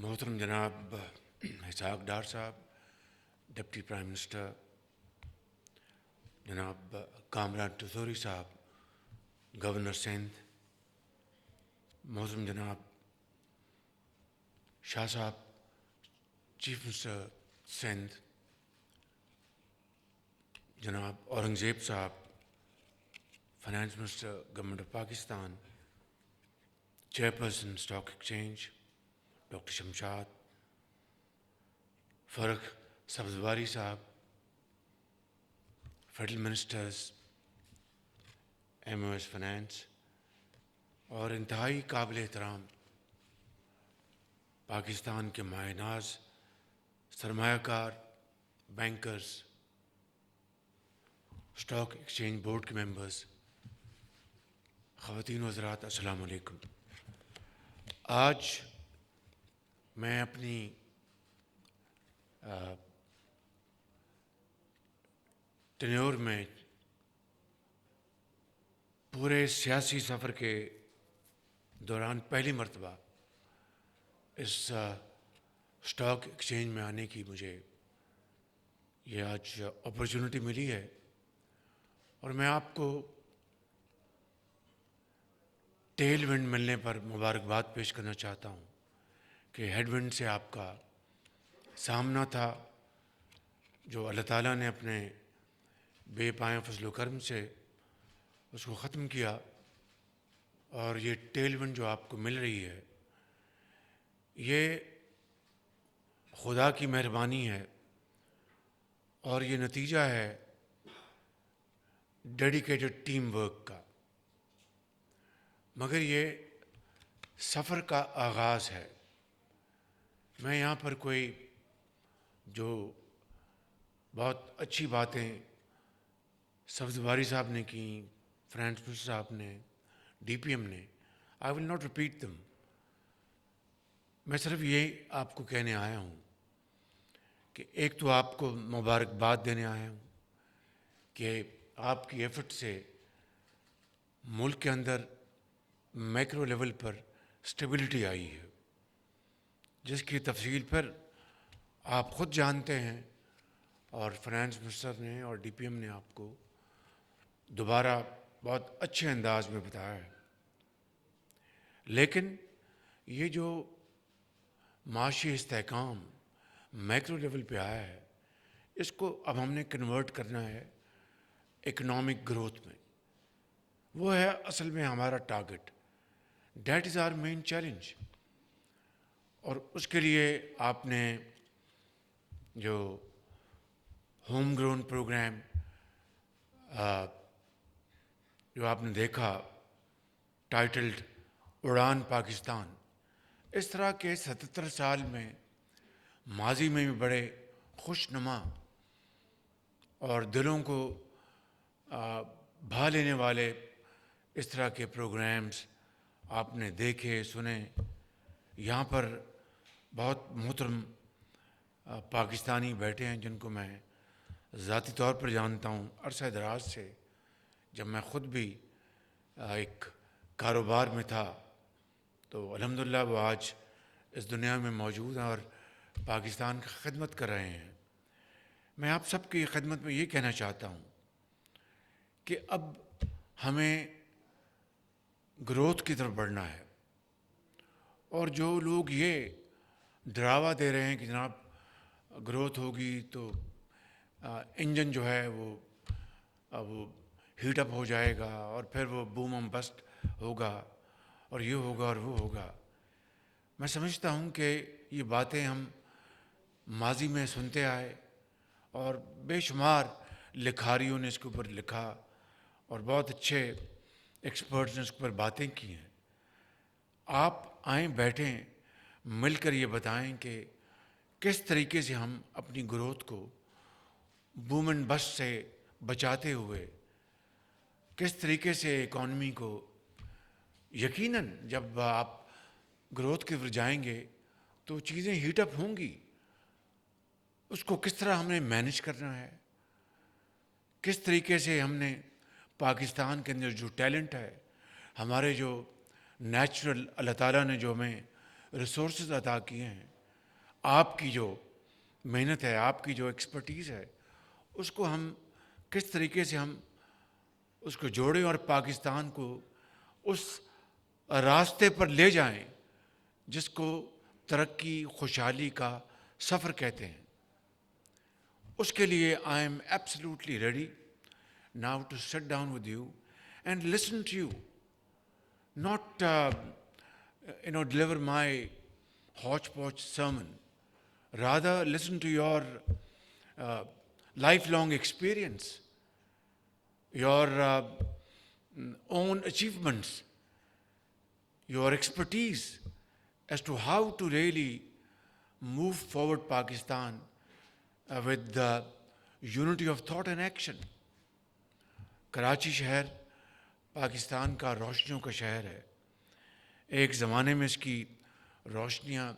محترم جناب اسحاق ڈار صاحب، ڈپٹی پرائم منسٹر، جناب کامران ٹسوری صاحب، گورنر سندھ، محترم جناب شاہ صاحب، چیف منسٹر سندھ، جناب اورنگزیب صاحب، finance minister government of Pakistan, chairperson stock exchange doctor Shamshad, Farrukh Sabzwari صاحب، federal ministers, M O S finance, اور انتہائی قابل احترام پاکستان کے مایہ ناز سرمایہ کار، بینکرز، اسٹاک ایکسچینج بورڈ کے ممبرز، خواتین و حضرات، السلام علیکم۔ آج میں اپنی ٹینیور میں پورے سیاسی سفر کے دوران پہلی مرتبہ اس اسٹاک ایکسچینج میں آنے کی مجھے یہ آج اپرچونٹی ملی ہے، اور میں آپ کو ٹیل ونڈ ملنے پر مبارکباد پیش کرنا چاہتا ہوں کہ ہیڈ ونڈ سے آپ کا سامنا تھا، جو اللہ تعالیٰ نے اپنے بے پایہ فضل و کرم سے اس کو ختم کیا، اور یہ ٹیل ونڈ جو آپ کو مل رہی ہے یہ خدا کی مہربانی ہے، اور یہ نتیجہ ہے ڈیڈیکیٹڈ ٹیم ورک کا، مگر یہ سفر کا آغاز ہے۔ میں یہاں پر کوئی جو بہت اچھی باتیں سبزواری صاحب نے کی، فائنانس منسٹر صاحب نے، ڈی پی ایم نے، آئی ول ناٹ ریپیٹ دم۔ میں صرف یہ آپ کو کہنے آیا ہوں کہ ایک تو آپ کو مبارکباد دینے آیا ہوں کہ آپ کی ایفرٹ سے ملک کے اندر میکرو لیول پر اسٹیبلٹی آئی ہے، جس کی تفصیل پھر آپ خود جانتے ہیں، اور فائنانس منسٹر نے اور ڈی پی ایم نے آپ کو دوبارہ بہت اچھے انداز میں بتایا ہے۔ لیکن یہ جو معاشی استحکام میکرو لیول پہ آیا ہے، اس کو اب ہم نے کنورٹ کرنا ہے اکنامک گروتھ میں۔ وہ ہے اصل میں ہمارا target, that is our main challenge. اور اس کے لیے آپ نے جو ہوم گرون پروگرام جو آپ نے دیکھا، ٹائٹلڈ اڑان پاکستان، اس طرح کے 77 سال میں ماضی میں بھی بڑے خوش نما اور دلوں کو بھا لینے والے اس طرح کے پروگرامز آپ نے دیکھے، سنے۔ یہاں پر بہت محترم پاکستانی بیٹھے ہیں جن کو میں ذاتی طور پر جانتا ہوں عرصہ دراز سے، جب میں خود بھی ایک کاروبار میں تھا، تو الحمدللہ وہ آج اس دنیا میں موجود ہیں اور پاکستان کی خدمت کر رہے ہیں۔ میں آپ سب کی خدمت میں یہ کہنا چاہتا ہوں کہ اب ہمیں گروتھ کی طرف بڑھنا ہے، اور جو لوگ یہ ڈراوا دے رہے ہیں کہ جناب گروتھ ہوگی تو انجن جو ہے وہ ہیٹ اپ ہو جائے گا، اور پھر وہ بوم ہم بسٹ ہوگا، اور یہ ہوگا اور وہ ہوگا، میں سمجھتا ہوں کہ یہ باتیں ہم ماضی میں سنتے آئے، اور بے شمار لکھاریوں نے اس کے اوپر لکھا، اور بہت اچھے ایکسپرٹس نے اس کے اوپر باتیں کی ہیں۔ آپ آئیں، بیٹھیں، مل کر یہ بتائیں کہ کس طریقے سے ہم اپنی گروتھ کو بوم اینڈ بسٹ سے بچاتے ہوئے، کس طریقے سے اکانومی کو، یقیناً جب آپ گروتھ کی طرف جائیں گے تو چیزیں ہیٹ اپ ہوں گی، اس کو کس طرح ہم نے مینیج کرنا ہے، کس طریقے سے ہم نے پاکستان کے اندر جو ٹیلنٹ ہے، ہمارے جو نیچرل اللہ تعالیٰ نے جو ہمیں ریسورسز عطا کیے ہیں، آپ کی جو محنت ہے, آپ کی جو ایکسپرٹیز ہے, اس کو ہم کس طریقے سے ہم اس کو جوڑیں اور پاکستان کو اس راستے پر لے جائیں جس کو ترقی, خوشحالی کا سفر کہتے ہیں. اس کے لیے I am absolutely ready now to sit down with you and listen to you, not deliver my hodgepodge sermon, rather listen to your lifelong experience, your own achievements, your expertise as to how to really move forward Pakistan with the unity of thought and action. Karachi شہر پاکستان کا روشنیوں کا شہر ہے. ایک زمانے میں اس کی روشنیاں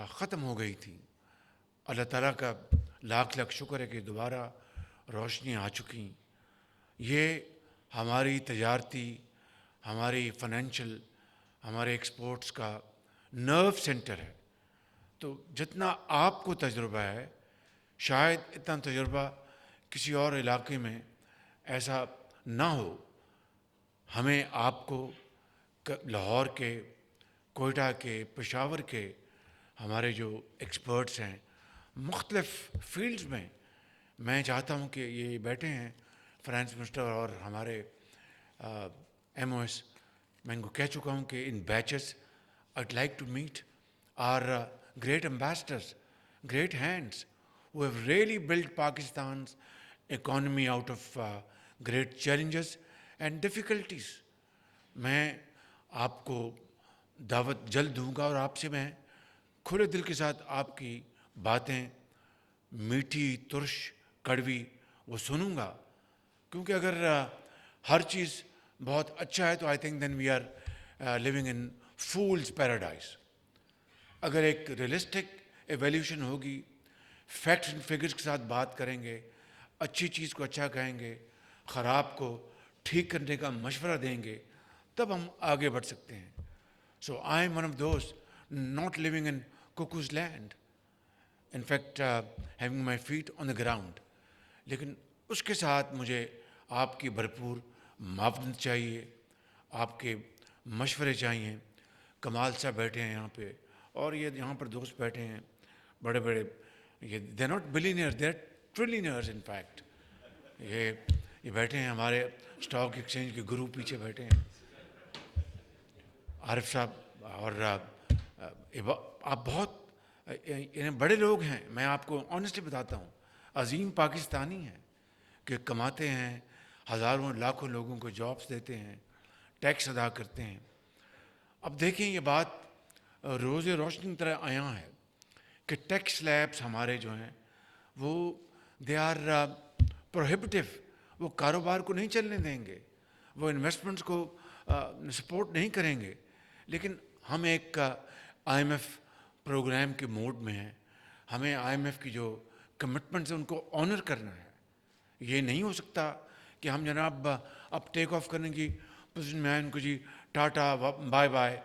ختم ہو گئی تھیں. اللہ تعالیٰ کا لاکھ لاکھ شکر ہے کہ دوبارہ روشنیاں آ چکی. یہ ہماری تجارتی, ہماری فائنینشیل, ہمارے ایکسپورٹس کا نرو سینٹر ہے. تو جتنا آپ کو تجربہ ہے, شاید اتنا تجربہ کسی اور علاقے میں ایسا نہ ہو. ہمیں آپ کو لاہور کے, کوئٹہ کے, پشاور کے ہمارے جو ایکسپرٹس ہیں مختلف فیلڈز میں چاہتا ہوں کہ یہ بیٹھے ہیں فائنانس منسٹر اور ہمارے ایم او ایس. میں ان کو کہہ چکا ہوں کہ ان beaches I'd like to meet our great ambassadors, great hands who have really built Pakistan's economy out of great challenges and difficulties. میں آپ کو دعوت جلد دوں گا اور آپ سے میں کھلے دل کے ساتھ آپ کی باتیں میٹھی, ترش, کڑوی وہ سنوں گا. کیونکہ اگر ہر چیز بہت اچھا ہے تو I think then we are living in fool's paradise. اگر ایک ریئلسٹک ایویلیوشن ہوگی, فیکٹس اینڈ فگرس کے ساتھ بات کریں گے, اچھی چیز کو اچھا کہیں گے, خراب کو ٹھیک کرنے کا مشورہ دیں گے, تب ہم آگے بڑھ سکتے ہیں. So I am one of those not living in cuckoo's land, in fact having my feet on the ground. لیکن اس کے ساتھ مجھے آپ کی بھرپور معاونت چاہیے, آپ کے مشورے چاہیے. کمال صاحب بیٹھے ہیں یہاں پہ, اور یہ یہاں پر دوست بیٹھے ہیں بڑے بڑے, یہ they not billionaires, they are trillionaires in fact. یہ بیٹھے ہیں ہمارے اسٹاک ایکسچینج کے گرو, پیچھے بیٹھے ہیں عارف صاحب. اور آپ بہت بڑے لوگ ہیں, میں آپ کو آنیسٹلی بتاتا ہوں, عظیم پاکستانی ہیں کہ کماتے ہیں, ہزاروں لاکھوں لوگوں کو جابس دیتے ہیں, ٹیکس ادا کرتے ہیں. اب دیکھیں یہ بات روز روشنی کی طرح عیاں ہے کہ ٹیکس سلیبس ہمارے جو ہیں وہ دے آر پروہیبٹیو. وہ کاروبار کو نہیں چلنے دیں گے, وہ انویسٹمنٹس کو سپورٹ نہیں کریں گے. لیکن ہم ایک آئی ایم ایف پروگرام کے موڈ میں ہیں. ہمیں آئی ایم ایف کی جو کمٹمنٹس ہیں ان کو آنر کرنا ہے. یہ نہیں ہو سکتا کہ ہم جناب اب ٹیک آف کرنے کی پوزیشن میں آئیں, ان کو جی tata bye bye,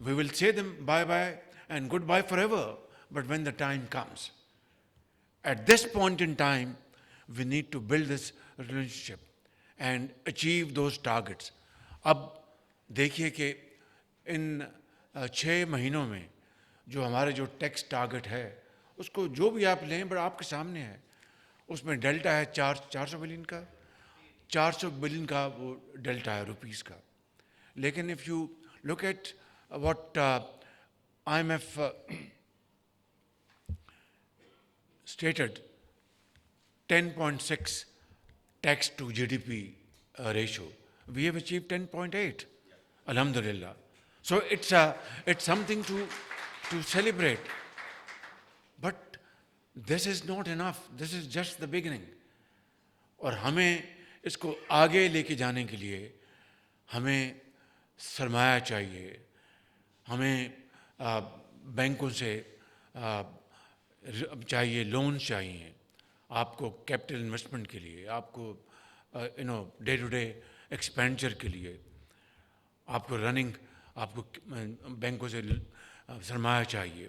we will say them bye bye and goodbye forever, but when the time comes, at this point in time, we need to build this relationship and achieve those targets. اب دیکھیے کہ ان 6 مہینوں میں جو ہمارے جو tax target ہے اس کو جو بھی آپ لیں بڑا آپ کے سامنے ہے. اس میں ڈیلٹا ہے 400 بلین کا, 400 بلین کا وہ ڈیلٹا ہے روپیز کا. لیکن if you look at what IMF stated, 10.6 tax to GDP ratio. We have achieved 10.8, alhamdulillah. So it's something to celebrate. But this is not enough. This is just the beginning. اور ہمیں اس کو آگے لے کے جانے کے لیے ہمیں سرمایہ چاہیے, ہمیں بینکوں سے چاہیے, لون چاہیے آپ کو کیپٹل انویسٹمنٹ کے لیے, آپ کو ڈے ٹو ڈے ایکسپینڈچر کے لیے, آپ کو رننگ, آپ کو بینکوں سے سرمایہ چاہیے.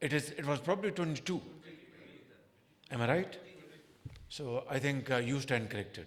It was probably 22. Am I right? So I think you stand corrected.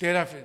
13,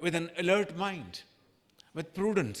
with an alert mind, with prudence,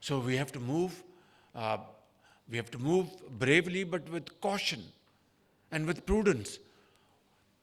So we have to move bravely but with caution and with prudence.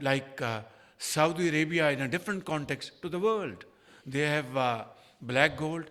like Saudi Arabia in a different context to the world. They have black gold.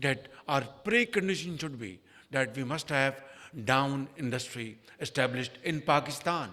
that our precondition should be that we must have down industry established in Pakistan,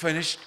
finished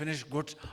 finished goods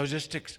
logistics,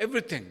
everything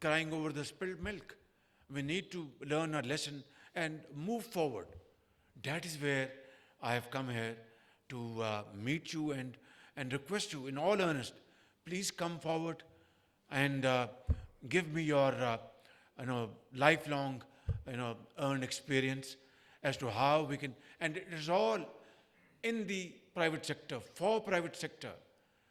crying over the spilled milk. We need to learn our lesson and move forward. That is where I have come here to meet you and request you in all earnest, please come forward and give me your lifelong earned experience as to how we can, and it is all in the private sector, for private sector.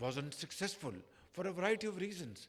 wasn't successful for a variety of reasons,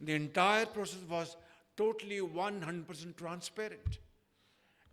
the entire process was totally 100% transparent.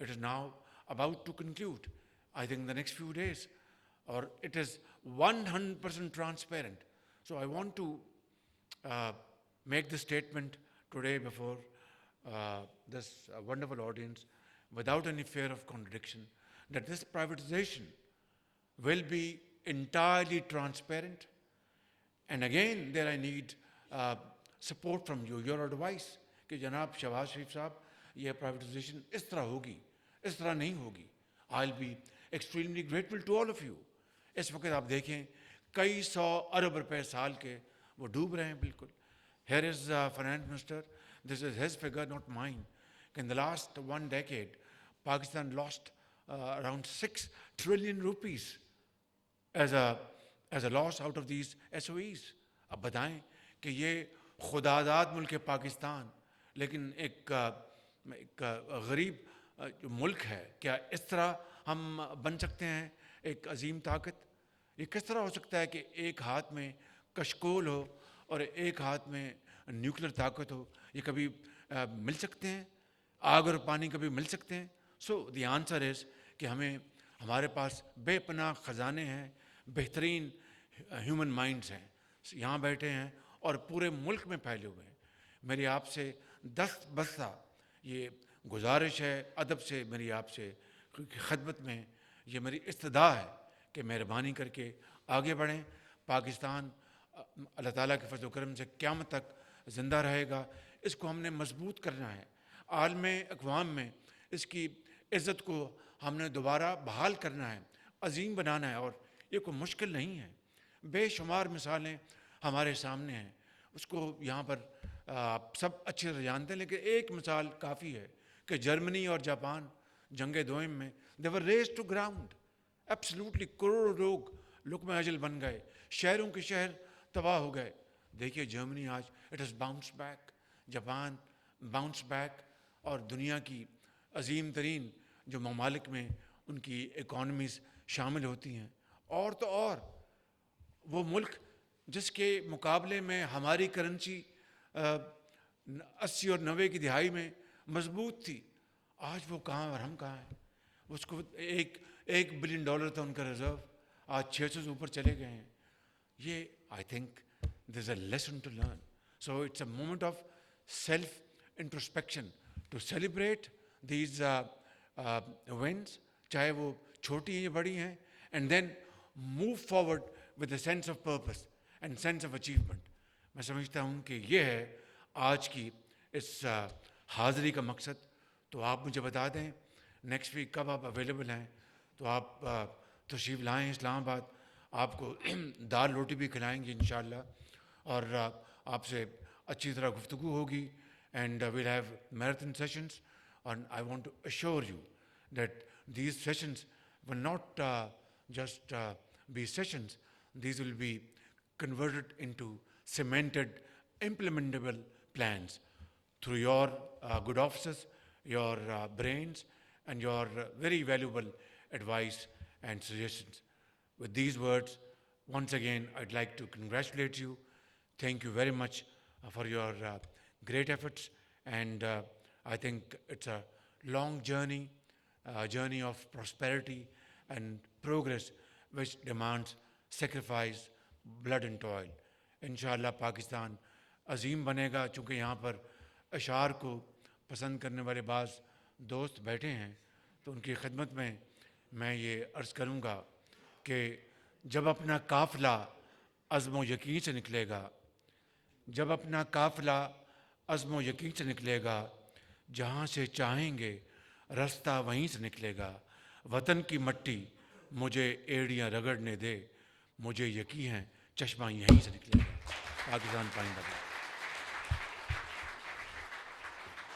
it is now about to conclude, I think the next few days, or it is 100% transparent. So I want to make this statement today before this wonderful audience without any fear of contradiction, that this privatization will be entirely transparent. And again, there I need support from you, your advice, کہ جناب شہباز شریف صاحب یہ privatization اس طرح ہوگی, اس طرح نہیں ہوگی. I'll be extremely grateful to all of you. اس وقت آپ دیکھیں کئی 100 ارب روپے سال کے وہ ڈوب رہے ہیں بالکل. Here is finance minister, this is his figure, not mine. In the last 1 decade, Pakistan lost around 6 trillion rupees as a loss out of these SOEs. اب بتائیں کہ یہ خداداد ملک پاکستان لیکن ایک غریب جو ملک ہے, کیا اس طرح ہم بن سکتے ہیں ایک عظیم طاقت؟ یہ کس طرح ہو سکتا ہے کہ ایک ہاتھ میں کشکول ہو اور ایک ہاتھ میں نیوکلیر طاقت ہو؟ یہ کبھی مل سکتے ہیں؟ آگ اور پانی کبھی مل سکتے ہیں؟ سو دی آنسر از کہ ہمارے پاس بے پناہ خزانے ہیں, بہترین ہیومن مائنڈز ہیں, یہاں بیٹھے ہیں اور پورے ملک میں پھیلے ہوئے ہیں. میری آپ سے دست بستہ یہ گزارش ہے, ادب سے میری آپ سے خدمت میں یہ میری استدعا ہے کہ مہربانی کر کے آگے بڑھیں. پاکستان اللہ تعالیٰ کے فضل و کرم سے قیامت تک زندہ رہے گا. اس کو ہم نے مضبوط کرنا ہے, عالم اقوام میں اس کی عزت کو ہم نے دوبارہ بحال کرنا ہے, عظیم بنانا ہے, اور یہ کوئی مشکل نہیں ہے. بے شمار مثالیں ہمارے سامنے ہیں, اس کو یہاں پر آپ سب اچھے سے جانتے ہیں, لیکن ایک مثال کافی ہے کہ جرمنی اور جاپان جنگ دوئم میں they were razed to ground. Absolutely کروڑوں لوگ لقمہ اجل بن گئے, شہروں کے شہر تباہ ہو گئے. دیکھیے جرمنی آج it has bounced back, Japan bounce back, اور دنیا کی عظیم ترین جو ممالک میں ان کی اکانومیز شامل ہوتی ہیں. اور تو اور وہ ملک جس کے مقابلے میں ہماری کرنسی 80 اور 90 کی دہائی میں مضبوط تھی, آج وہ کہاں اور ہم کہاں ہیں. اس کو $1 بلین تھا ان کا ریزرو, آج 600 سے اوپر چلے گئے ہیں. یہ I think there is a lesson to learn. So it's a moment of self introspection to celebrate these ones, چاہے وہ چھوٹی ہیں یا بڑی ہیں, and then move forward with a sense of purpose and sense of achievement. میں سمجھتا ہوں کہ یہ ہے آج کی اس حاضری کا مقصد. تو آپ مجھے بتا دیں نیکسٹ ویک کب آپ اویلیبل ہیں, تو آپ تشریف لائیں اسلام آباد, آپ کو دال روٹی بھی کھلائیں گے انشاءاللہ, اور آپ سے اچھی طرح گفتگو ہوگی. And we'll have marathon sessions, and I want to assure you that these sessions will not just be sessions, these will be converted into cemented, implementable plans through your good offices, your brains, and your very valuable advice and suggestions. With these words, once again, I'd like to congratulate you. Thank you very much for your great efforts, and I think it's a long journey, a journey of prosperity and progress which demands sacrifice, blood and toil. انشاءاللہ پاکستان عظیم بنے گا. چونکہ یہاں پر اشعار کو پسند کرنے والے بعض دوست بیٹھے ہیں, تو ان کی خدمت میں میں یہ عرض کروں گا کہ جب اپنا قافلہ عزم و یقین سے نکلے گا, جب اپنا قافلہ عزم و یقین سے نکلے گا, جہاں سے چاہیں گے رستہ وہیں سے نکلے گا. وطن کی مٹی مجھے ایڑیاں رگڑنے دے, مجھے یقین ہے چشمہ یہیں سے نکلے گا. پاکستان پائندہ.